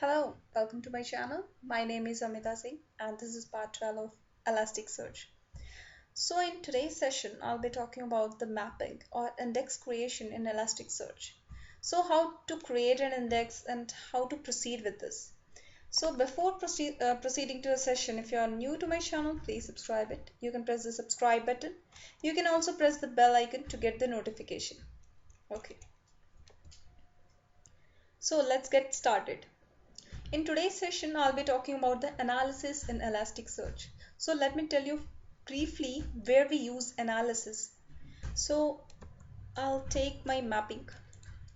Hello, welcome to my channel. My name is Amita Singh and this is part 12 of Elasticsearch. So in today's session, I'll be talking about the mapping or index creation in Elasticsearch. So how to create an index and how to proceed with this. So before proceeding to the session, if you are new to my channel, please subscribe it. You can press the subscribe button. You can also press the bell icon to get the notification. Okay, so let's get started. In today's session, I'll be talking about the analysis in Elasticsearch. So let me tell you briefly where we use analysis. So I'll take my mapping.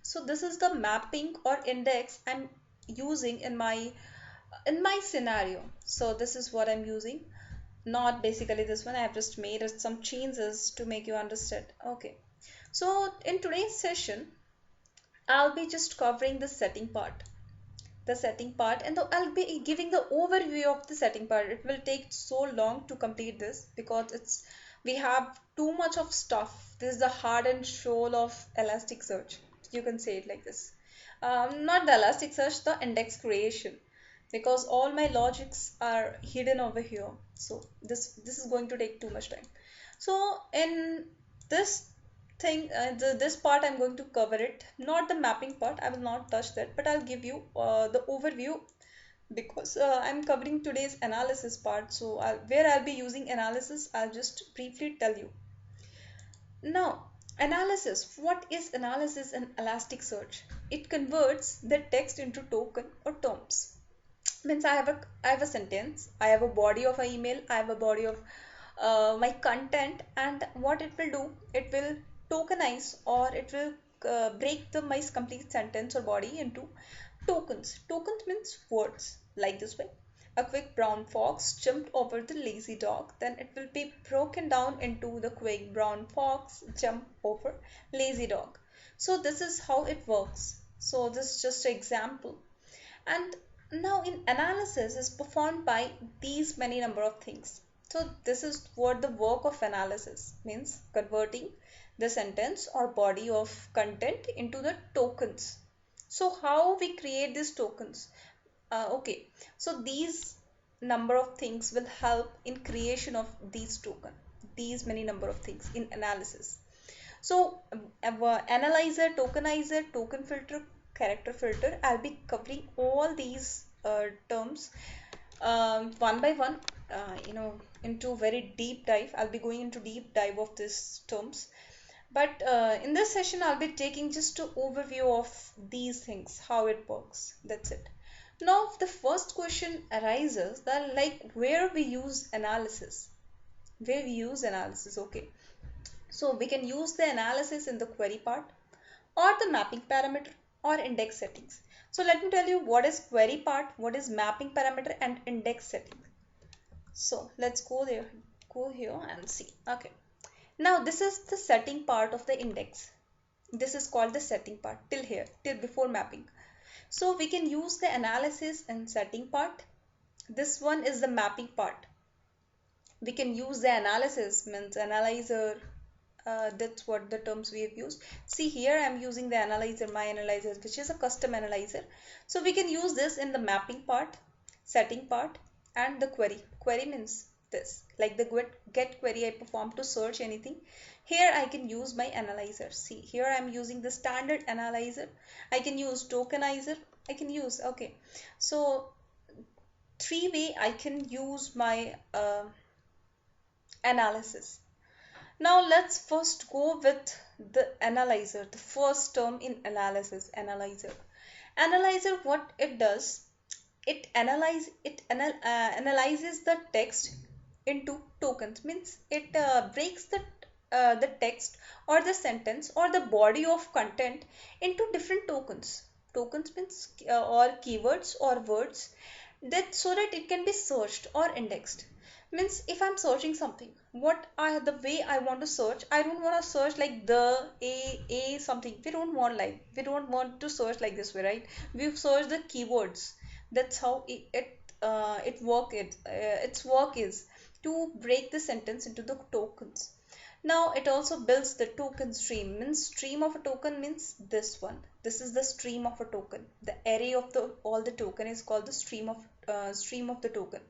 So this is the mapping or index I'm using in my scenario. So this is what I'm using. Not basically this one. I have just made some changes to make you understand. Okay. So in today's session, I'll be just covering the setting part. And I'll be giving the overview of the setting part. It will take so long to complete this because we have too much of stuff. This is the heart and soul of Elasticsearch. You can say it like this. Not the Elasticsearch, the index creation, because all my logics are hidden over here. So this is going to take too much time. So in this this part I'm going to cover it, not the mapping part. I will not touch that, but I'll give you the overview because I'm covering today's analysis part. So where I'll be using analysis, I'll just briefly tell you. Now, analysis. What is analysis in Elasticsearch? It converts the text into token or terms. Means I have a sentence, I have a body of an email, I have a body of my content, and what it will do, it will tokenize, or it will break the my complete sentence or body into tokens. Tokens means words, like this way. A quick brown fox jumped over the lazy dog. Then it will be broken down into the quick brown fox jump over lazy dog. So this is how it works. So this is just an example. And now in analysis is performed by these many number of things. So this is what the work of analysis means, converting the sentence or body of content into the tokens. So how we create these tokens? Okay, so these number of things will help in creation of these token, these many number of things in analysis. So analyzer, tokenizer, token filter, character filter, I'll be covering all these terms one by one, into very deep dive. I'll be going into deep dive of these terms. But in this session, I'll be taking just an overview of these things, how it works. That's it. Now, the first question arises that like where we use analysis. Where we use analysis, okay. So we can use the analysis in the query part or the mapping parameter or index settings. So let me tell you what is query part, what is mapping parameter and index setting. So let's go here and see. Okay. Now this is the setting part of the index. This is called the setting part till here, till before mapping. So we can use the analysis and setting part. This one is the mapping part. We can use the analysis, means analyzer. That's what the terms we have used. See here I'm using the analyzer, my analyzer, which is a custom analyzer. So we can use this in the mapping part, setting part, and the query. Query means this, like the get query I perform to search anything. Here I can use my analyzer. See here I'm using the standard analyzer. I can use tokenizer. I can use, okay. So three way I can use my analysis. Now let's first go with the analyzer, the first term in analysis, analyzer. Analyzer, what it does, it analyzes the text into tokens. Means it breaks the text or the sentence or the body of content into different tokens. Tokens means or keywords or words, that so that it can be searched or indexed. Means if I'm searching something, the way I want to search, I don't want to search like the a something. We don't want to search like this way, right? We search the keywords. That's how its work is to break the sentence into the tokens. Now it also builds the token stream. Means stream of a token means this one. This is the stream of a token. The array of the all the token is called the stream of the token.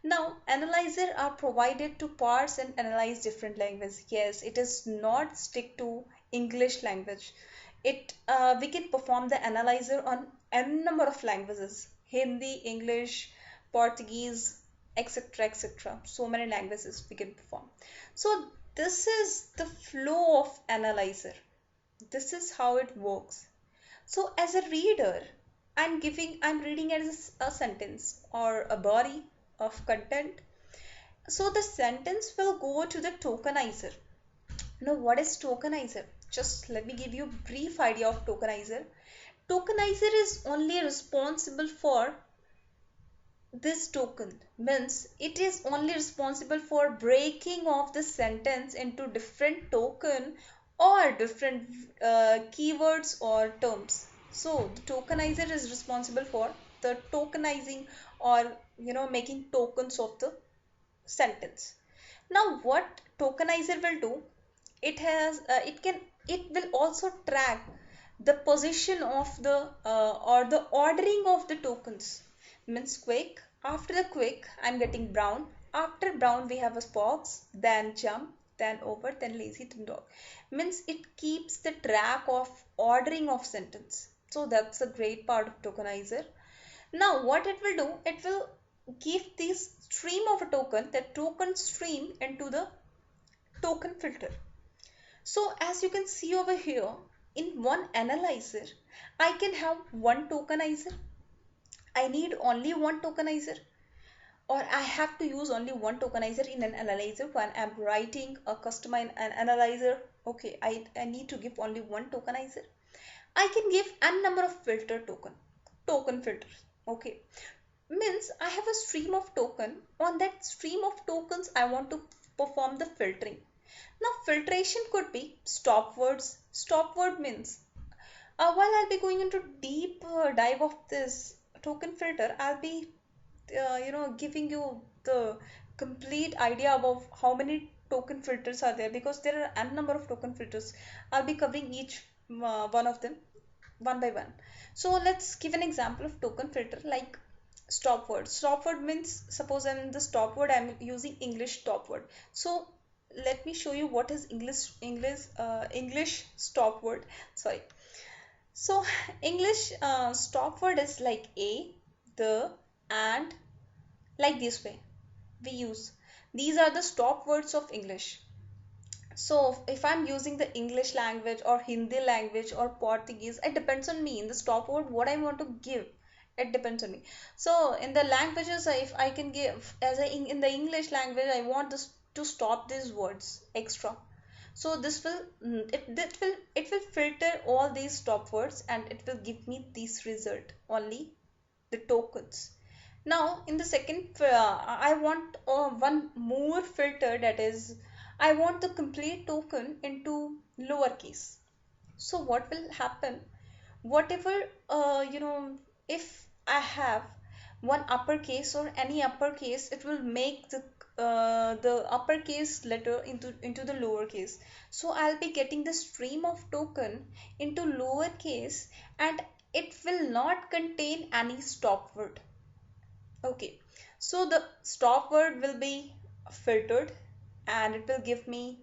Now, analyzer are provided to parse and analyze different languages. Yes, it is not stick to English language. We can perform the analyzer on n number of languages: Hindi, English, Portuguese, etc., etc. So many languages we can perform. So this is the flow of analyzer. This is how it works. So as a reader, I'm reading as a sentence or a body of content. So the sentence will go to the tokenizer. Now what is tokenizer? Just let me give you a brief idea of tokenizer. Tokenizer is only responsible for this token, means it is only responsible for breaking of the sentence into different token or different keywords or terms. So the tokenizer is responsible for the tokenizing or making tokens of the sentence. Now what tokenizer will do, it will also track the position of the or the ordering of the tokens. Means quick, after the quick I'm getting brown, after brown we have a fox, then jump, then over, then lazy, then dog. Means it keeps the track of ordering of sentence. So that's a great part of tokenizer. Now what it will do, it will give this stream of a token, the token stream, into the token filter. So as you can see over here, in one analyzer, I can have one tokenizer. I need only one tokenizer, or I have to use only one tokenizer in an analyzer when I'm writing a custom an analyzer. Okay, I need to give only one tokenizer. I can give n number of token filters. Okay, means I have a stream of token. On that stream of tokens, I want to perform the filtering. Now filtration could be stop words. Stop word means while I'll be going into deep dive of this token filter, I'll be giving you the complete idea about how many token filters are there, because there are n number of token filters. I'll be covering each one of them one by one. So let's give an example of token filter like stop word. Stop word means, suppose I'm in the stop word, I'm using English stop word. So let me show you what is English stop word. Sorry. So English stop word is like a, the, and, like this way we use. These are the stop words of English. So if I'm using the English language or Hindi language or Portuguese, it depends on me. In the stop word, what I want to give, it depends on me. So in the languages, if I can give, in the English language, I want this to stop these words extra. So this will it will filter all these stop words and it will give me this result only, the tokens. Now in the second, I want one more filter, that is I want the complete token into lowercase. So what will happen? Whatever if I have one uppercase or any uppercase, it will make the uppercase letter into the lowercase. So I'll be getting the stream of token into lowercase, and it will not contain any stop word. Okay, so the stop word will be filtered and it will give me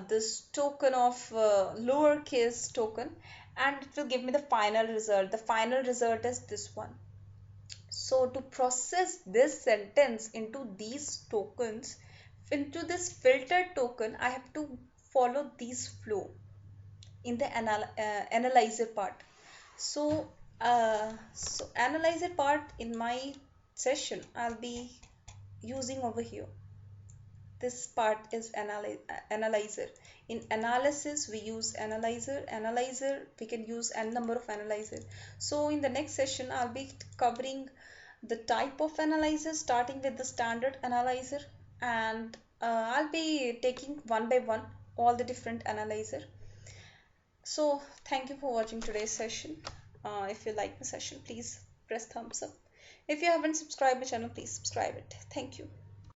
this token of lowercase token, and it will give me the final result. The final result is this one. So to process this sentence into these tokens, into this filtered token, I have to follow this flow in the analyzer part. So analyzer part in my session I'll be using over here. This part is analyzer. In analysis we use analyzer we can use n number of analyzer. So in the next session I'll be covering the type of analyzer, starting with the standard analyzer, and I'll be taking one by one all the different analyzer. So thank you for watching today's session. If you like the session, please press thumbs up. If you haven't subscribed my channel, please subscribe it. Thank you.